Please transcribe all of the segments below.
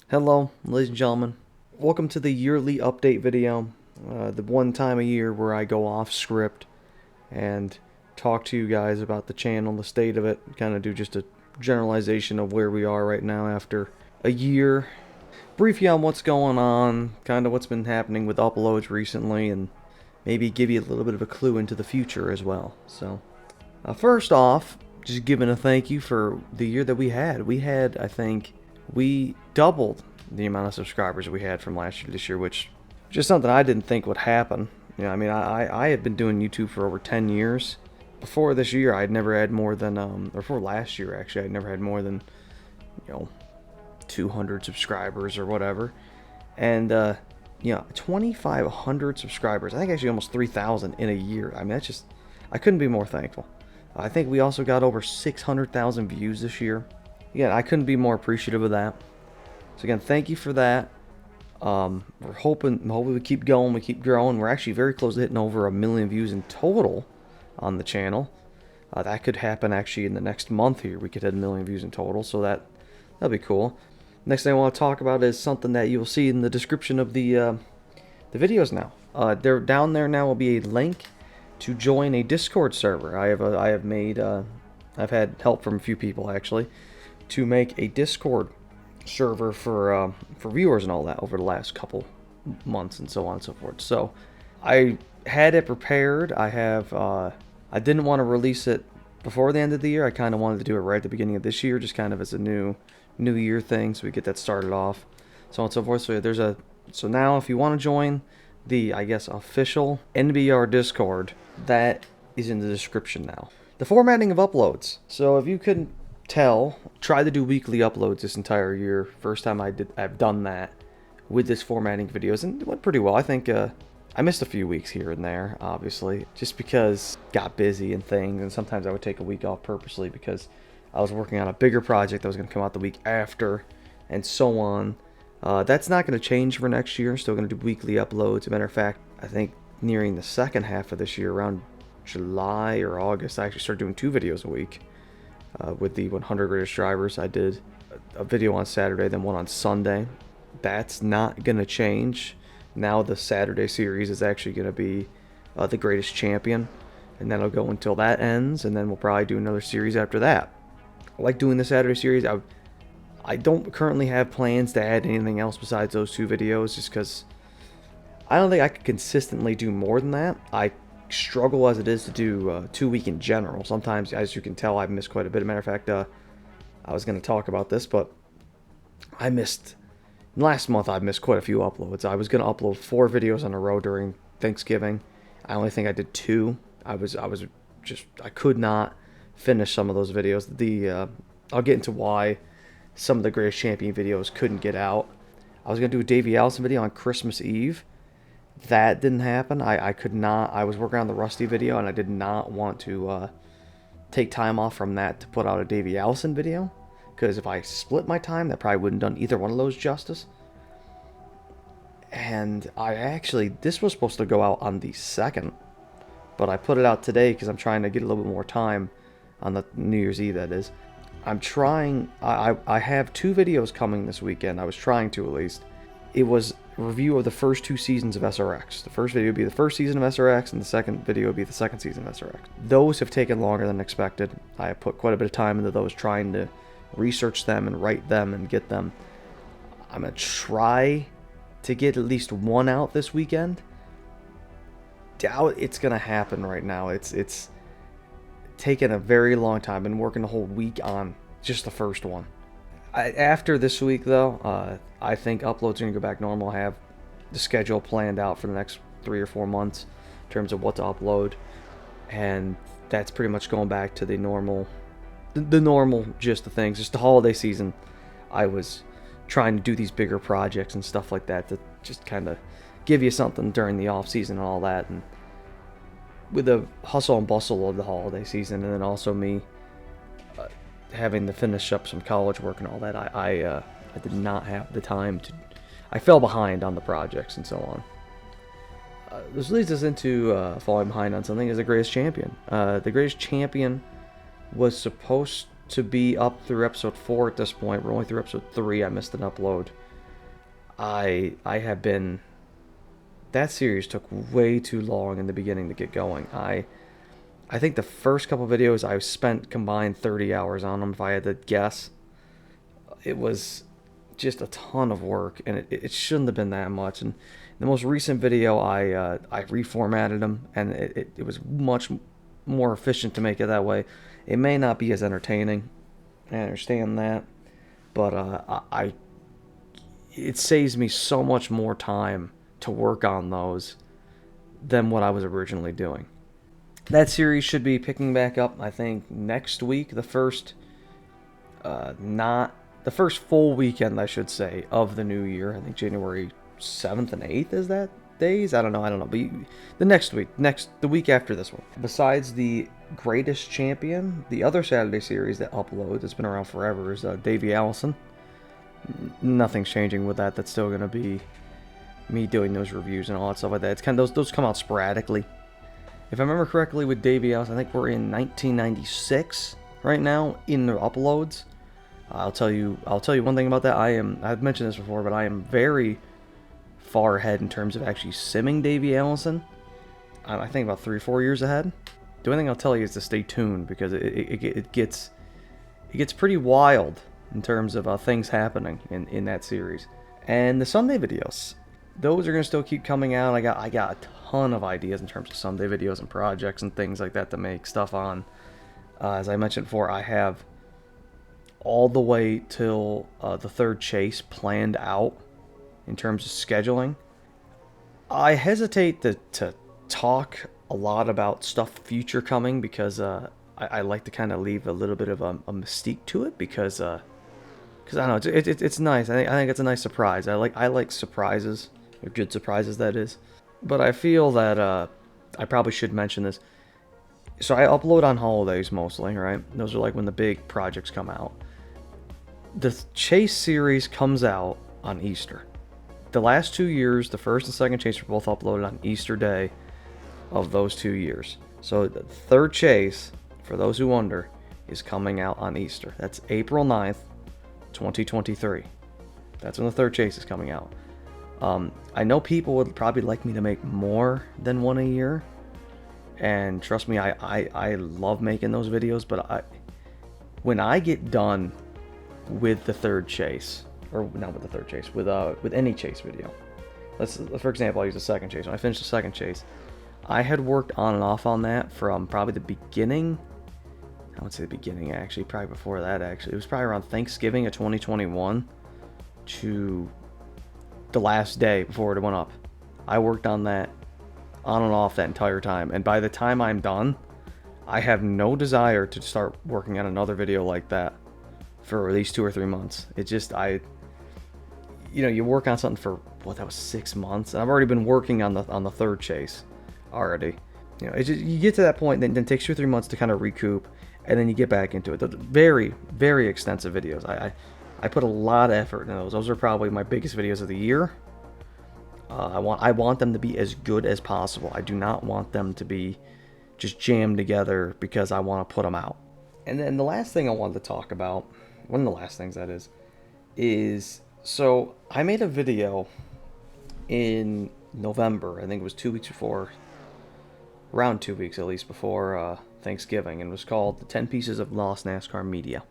Hello, ladies and gentlemen. Welcome to the yearly update video. The one time a year where I go off script and talk to you guys about the channel, the state of it, kind of do just a generalization of where we are right now after a year. Brief you on what's going on, kind of what's been happening with uploads recently, and maybe give you a little bit of a clue into the future as well. So, first off, just giving a thank you for the year that we had. I think, we doubled the amount of subscribers we had from last year to this year, which is just something I didn't think would happen. You know, I mean, I had been doing YouTube for over 10 years. Before this year, I'd never had more than, or before last year, actually, I'd never had more than, 200 subscribers or whatever. And, 2,500 subscribers. I think actually almost 3,000 in a year. I mean, that's just, I couldn't be more thankful. I think we also got over 600,000 views this year. Again, I couldn't be more appreciative of that. So again, thank you for that. We're hoping we keep going, we keep growing. We're actually very close to hitting over 1 million views in total on the channel. That could happen actually in the next month here. We could hit 1 million views in total, so that'll be cool. Next thing I want to talk about is something that you'll see in the description of the videos now. There down there now will be a link to join a Discord server. I've had help from a few people actually to make a Discord server for viewers and all that over the last couple months and so on and so forth. So I had it prepared. I didn't want to release it before the end of the year. I kind of wanted to do it right at the beginning of this year, just kind of as a new year thing, so we get that started off, so on and so forth. So now if you want to join the, I guess, official NBR Discord, that is in the description now. The formatting of uploads. So if you couldn't tell, try to do weekly uploads this entire year. First time I've done that with this formatting videos, and it went pretty well. I think I missed a few weeks here and there, obviously, just because got busy and things, and sometimes I would take a week off purposely because I was working on a bigger project that was going to come out the week after, and so on. That's not going to change for next year. Still going to do weekly uploads. As a matter of fact, I think nearing the second half of this year, around July or August, I actually started doing 2 videos a week. With the 100 greatest drivers, I did a video on Saturday, then one on Sunday. That's not going to change. Now the Saturday series is actually going to be the greatest champion, and that'll go until that ends, and then we'll probably do another series after that. I like doing the Saturday series. I don't currently have plans to add anything else besides those 2 videos, just because I don't think I could consistently do more than that. I struggle as it is to do 2 week in general. Sometimes, as you can tell, I've missed quite a bit. As a matter of fact, I was going to talk about this, but last month I missed quite a few uploads. I was going to upload 4 videos in a row during Thanksgiving. I only think I did 2. I could not finish some of those videos. I'll get into why some of the greatest champion videos couldn't get out. I was going to do a Davey Allison video on Christmas Eve. That didn't happen. I could not. I was working on the Rusty video, and I did not want to take time off from that to put out a Davey Allison video, because if I split my time, that probably wouldn't have done either one of those justice. And this was supposed to go out on the 2nd, but I put it out today because I'm trying to get a little bit more time on the New Year's Eve, that is. I'm trying. I have 2 videos coming this weekend. I was trying to, at least. It was a review of the first 2 seasons of SRX. The first video would be the first season of SRX, and the second video would be the second season of SRX. Those have taken longer than expected. I have put quite a bit of time into those, trying to research them and write them and get them. I'm going to try to get at least one out this weekend. Doubt it's going to happen right now. It's taken a very long time. I've been working the whole week on just the first one. After this week, though, I think uploads are going to go back normal. I have the schedule planned out for the next 3 or 4 months in terms of what to upload, and that's pretty much going back to the normal gist of things. Just the holiday season, I was trying to do these bigger projects and stuff like that to just kind of give you something during the off season and all that, and with the hustle and bustle of the holiday season, and then also me having to finish up some college work and all that, I did not have the time to. I fell behind on the projects and so on. This leads us into falling behind on something as the greatest champion. The greatest champion was supposed to be up through episode 4 at this point. We're only through episode 3. I missed an upload I have been, that series took way too long in the beginning to get going. I think the first couple videos I spent combined 30 hours on them if I had to guess. It was just a ton of work, and it shouldn't have been that much. And the most recent video, I reformatted them, and it was much more efficient to make it that way. It may not be as entertaining, I understand that, but it saves me so much more time to work on those than what I was originally doing. That series should be picking back up, I think, next week. Not the first full weekend, I should say, of the new year. I think January 7th and 8th is that days. I don't know. But the next week, the week after this one. Besides the Greatest Champion, the other Saturday series that uploads, it's been around forever, is Davey Allison. Nothing's changing with that. That's still gonna be me doing those reviews and all that stuff like that. It's kind of those come out sporadically. If I remember correctly, with Davey Allison, I think we're in 1996 right now in the uploads. I'll tell you one thing about that. I've mentioned this before, but I am very far ahead in terms of actually simming Davey Allison. I think about 3 or 4 years ahead. The only thing I'll tell you is to stay tuned, because it gets pretty wild in terms of things happening in that series. And the Sunday videos, those are gonna still keep coming out. I got a ton of ideas in terms of Sunday videos and projects and things like that to make stuff on. As I mentioned before, I have all the way till the third chase planned out in terms of scheduling. I hesitate to talk a lot about stuff future coming, because I like to kind of leave a little bit of a mystique to it, because I don't know, it's nice. I think it's a nice surprise. I like surprises, or good surprises, that is. But I feel that I probably should mention this. So I upload on holidays mostly, right? Those are like when the big projects come out. The Chase series comes out on Easter. The last 2 years, the first and second Chase were both uploaded on Easter Day of those 2 years. So the third Chase, for those who wonder, is coming out on Easter. That's April 9th, 2023. That's when the third Chase is coming out. I know people would probably like me to make more than one a year, and trust me, I love making those videos, but when I get done with the third Chase, or not with the third Chase, with any Chase video, for example, I'll use the second Chase. When I finish the second Chase, I had worked on and off on that from probably the beginning. I would say the beginning, actually, probably before that, actually. It was probably around Thanksgiving of 2021 to the last day before it went up. I worked on that on and off that entire time, and by the time I'm done, I have no desire to start working on another video like that for at least 2 or 3 months. It just, you work on something for, that was 6 months, and I've already been working on the third Chase already. You get to that point, then it takes 2 or 3 months to kind of recoup, and then you get back into it. They're very, very extensive videos. I put a lot of effort in those. Those are probably my biggest videos of the year. I want them to be as good as possible. I do not want them to be just jammed together because I want to put them out. And then the last thing I wanted to talk about, one of the last things that is so I made a video in November. I think it was 2 weeks before, around 2 weeks at least before Thanksgiving, and it was called the 10 Pieces of Lost NASCAR Media.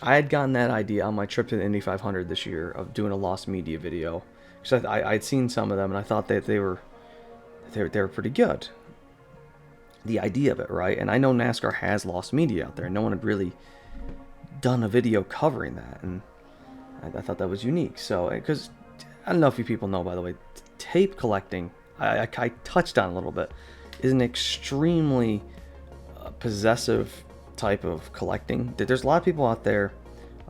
I had gotten that idea on my trip to the Indy 500 this year of doing a Lost Media video, because I'd seen some of them and I thought that they were pretty good. The idea of it, right? And I know NASCAR has Lost Media out there. No one had really done a video covering that, and I thought that was unique. So, because I don't know if you people know, by the way, tape collecting, I touched on a little bit, is an extremely possessive type of collecting. There's a lot of people out there,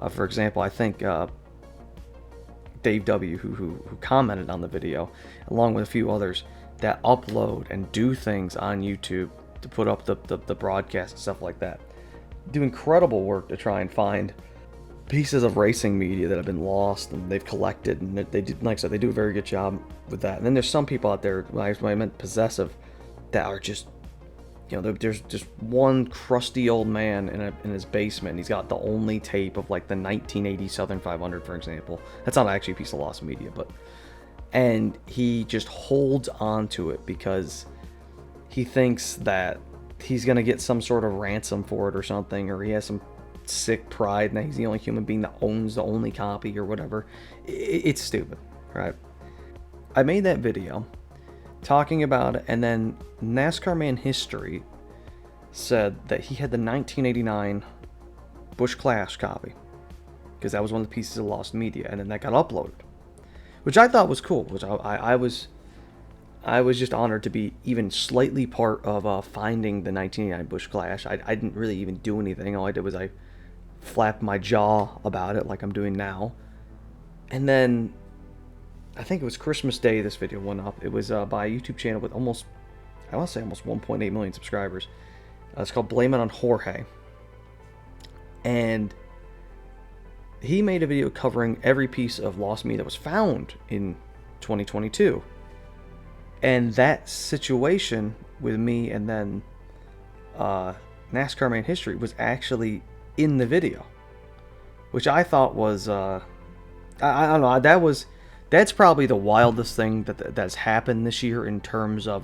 for example, I think Dave W, who commented on the video, along with a few others, that upload and do things on YouTube to put up the broadcast and stuff like that. Do incredible work to try and find pieces of racing media that have been lost and they've collected, and they do, like I said, they do a very good job with that. And then there's some people out there, when I meant possessive, that are just there's just one crusty old man in his basement. He's got the only tape of like the 1980 Southern 500, for example. That's not actually a piece of lost media, but and he just holds on to it because he thinks that he's gonna get some sort of ransom for it or something, or he has some sick pride and he's the only human being that owns the only copy or whatever. It's stupid, right? I made that video talking about it, and then NASCAR Man History said that he had the 1989 Busch Clash copy because that was one of the pieces of lost media, and then that got uploaded, which I thought was cool. Which I was just honored to be even slightly part of finding the 1989 Busch Clash. I didn't really even do anything. All I did was I flapped my jaw about it like I'm doing now, and then I think it was Christmas Day this video went up. It was by a YouTube channel with almost 1.8 million subscribers. It's called Blame It on Jorge. And he made a video covering every piece of lost media that was found in 2022. And that situation with me and then NASCAR Man History was actually in the video, which I thought was, I don't know, that's probably the wildest thing that's happened this year in terms of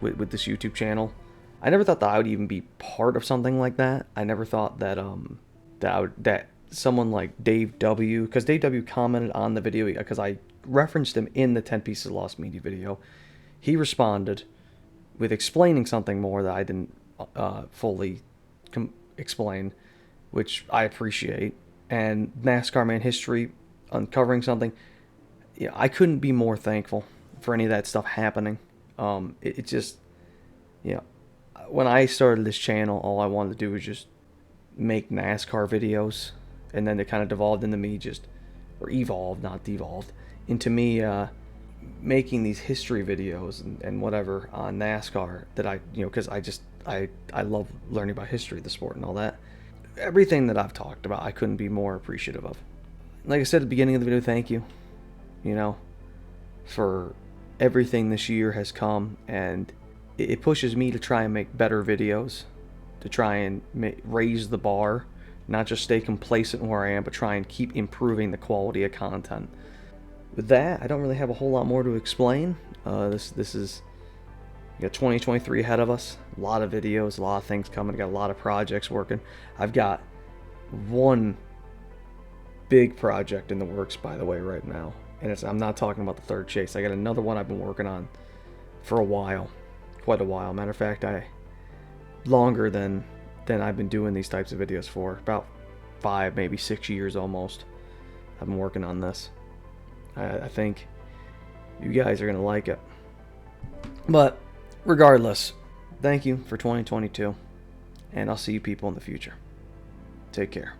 with this YouTube channel. I never thought that I would even be part of something like that. I never thought that that someone like Dave W, because Dave W commented on the video because I referenced him in the 10 Pieces of Lost Media video. He responded with explaining something more that I didn't fully explain, which I appreciate. And NASCAR Man History uncovering something. Yeah, I couldn't be more thankful for any of that stuff happening. It just, when I started this channel, all I wanted to do was just make NASCAR videos, and then it kind of devolved into me evolved, not devolved, into me making these history videos and whatever on NASCAR that because I love learning about history of the sport and all that. Everything that I've talked about, I couldn't be more appreciative of. Like I said at the beginning of the video, thank you. For everything this year has come, and it pushes me to try and make better videos, to try and raise the bar, not just stay complacent where I am, but try and keep improving the quality of content. With that, I don't really have a whole lot more to explain. This is, we got 2023 ahead of us, a lot of videos, a lot of things coming, got a lot of projects working. I've got one big project in the works, by the way, right now. And I'm not talking about the third chase. I got another one I've been working on for a while. Quite a while. Matter of fact, longer than I've been doing these types of videos for. About 5, maybe 6 years almost. I've been working on this. I think you guys are going to like it. But regardless, thank you for 2022. And I'll see you people in the future. Take care.